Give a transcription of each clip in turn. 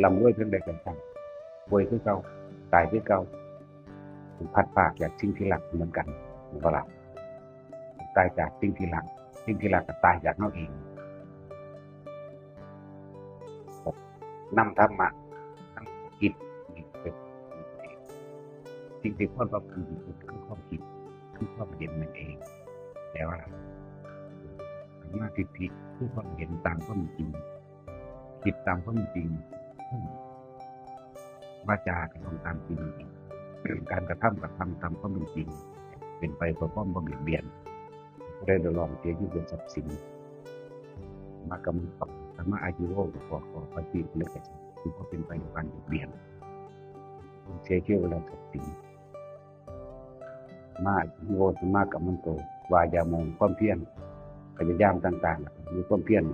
ลำด้วยเพียงใดกันช่างป่วยคือเก่าตายคือเก่าพัดภาคจากสิ่งที่รักเหมือนกันเหมือนกับเราตายจากสิ่งที่รักสิ่งที่รักก็ตายจากเราเองนำธรรมะทั้งคิดนี่เป็นสิ่งที่ควรประพฤติคือความคิดคือความเห็นนั่นเองแต่ว่าธรรมะทิฏฐิคือความเห็นตามความจริงคิดตามความจริงวาจาก็ต้องตามจริงการกระทำกับทำตามความจริงเป็นไปเพื่อความบ่เบียดเบียนได้โดยรองเกี่ยวกับเป็นทรัพย์สินมากำกับธรรมะอายุโรขอปฏิเล็กคือก็เป็นไปในการเบียดเบียนเชื่อเชื่อเวลาทรัพย์สินมาอายุโรมากกับมันโตวายามองความเพียรพยายามต่างๆมีความเพียร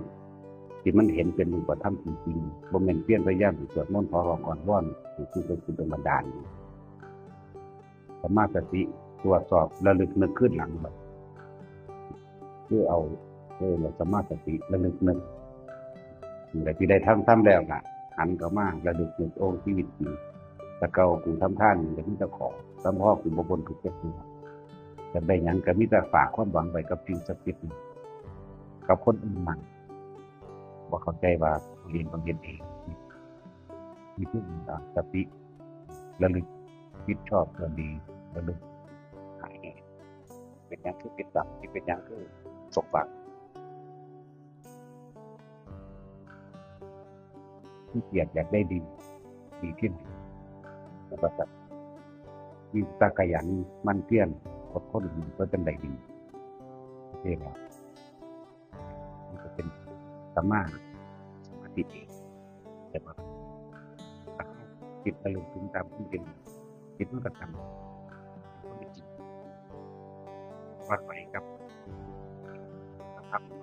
ที่มันเห็นเป็นรูปธรรมจริงๆบ่แม่นเพียรพยายามสวดมนต์ขอร้องอ่อนวอนคือเป็นบันดาลสมาธิตรวจสอบระลึกนึกขึ้นหลังแบบคือเอาเราสมาธิระลึกนึกแต่ที่ได้ทำแล้วล่ะหันก็มาระลึกนึกโอ้ชีวิตจริงตะเกากูทำท่านก็มีแต่ขอทำพ่อกูบนถูกเจ็บตัวแต่ได้ยังก็มีแต่ฝากความหวังไว้กับสิ่งศักดิ์สิทธิ์กับคนอื่นมันว่าเข้าใจว่าเรียนต้องเรียนเองมีเพื่อนสติระลึกคิดชอบเรื่องดีระลึกหายเป็นยังคือเป็นตับที่เป็นยังคือสกปักที่เกียดอยากได้ดีที่ไหนแล้วก็มีตะกยันมันเพี้ยนอดทนก็เป็นได้ดีเท่แล้วมันจะเป็นสมาธิเองแต่ว่าจิตระลึกถึงตามที่เป็นจิตมันก็ทำก็เป็นจิตวัดไปครับ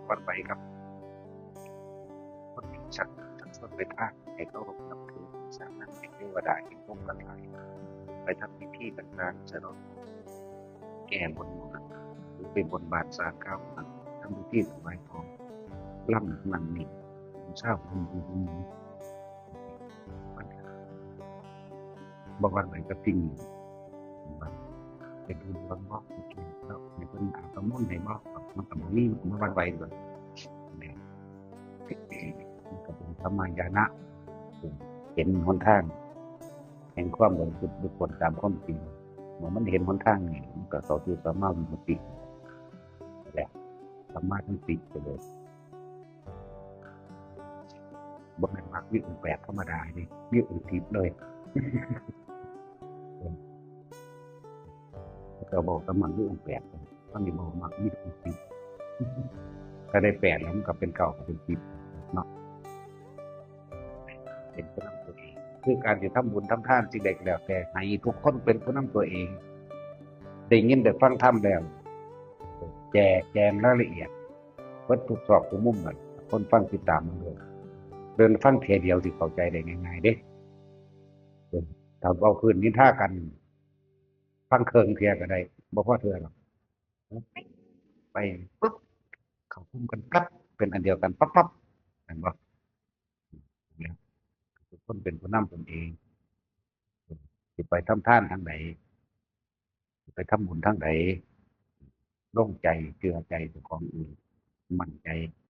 วัดไปครับคนชักชวนไปท่าให้เขาลงนับถือสามารถเป็นเทวดาเห็นพวกกันหลายไปทำพิธีต่างๆจะต้องแก้บนหรือเป็นบนบานสารเก่าทำพิธีถวายทองล่ำนังนี่เช้าคุณมันบางวันไหนก็ติ้งเป็นดูดวงบอกแล้วในคนอาบน้ำในบอกมันกับนี่มันวันไหวเลยเนี่ยมันก็เป็นธรรมญาณะเห็นหนทางแห่งความบริสุทธิ์บุคคลตามความจริงเมื่อมันเห็นหนทางนี่มันก็เข้าสู่สัมมาวิมุตติแหละสัมมาทั้งสี่ไปเลยบ่แม่นมักวิองแปดธรรมดานี่วิองทิพย์เลยเราบอกสมันวิองแปดตอนนี้บอกมักวิองทิพย์ถ้าได้แปดแล้วมันก็เป็นเก่าเป็นทิพย์เนาะเป็นผู้นำตัวเองคือการที่ทำบุญทำทานสิ่งใดก็แล้วแต่ให้ทุกคนเป็นผู้นำตัวเองได้ยินได้ฟังธรรมแล้วแจงรายละเอียดวัตถุสอบทุกมุมเลยคนฟังติดตามมันเลยเดินฟังเทเดียวที่เข้าใจได้ง่ายๆเด้ถ้าเอาคืนนินท่ากันฟังเคิงเทียก็ได้บ่พอเทื่อหรอกไปปุ๊บเขาคุ้มกันปั๊บเป็นอันเดียวกันปั๊บเห็นบ่เนี่ยทุกคนเป็นผู้นำตนเองสิไปทำทานทางไหนไปทำบุญทางไหนโล่งใจเชื่อใจเจ้าของอื่นมั่นใจ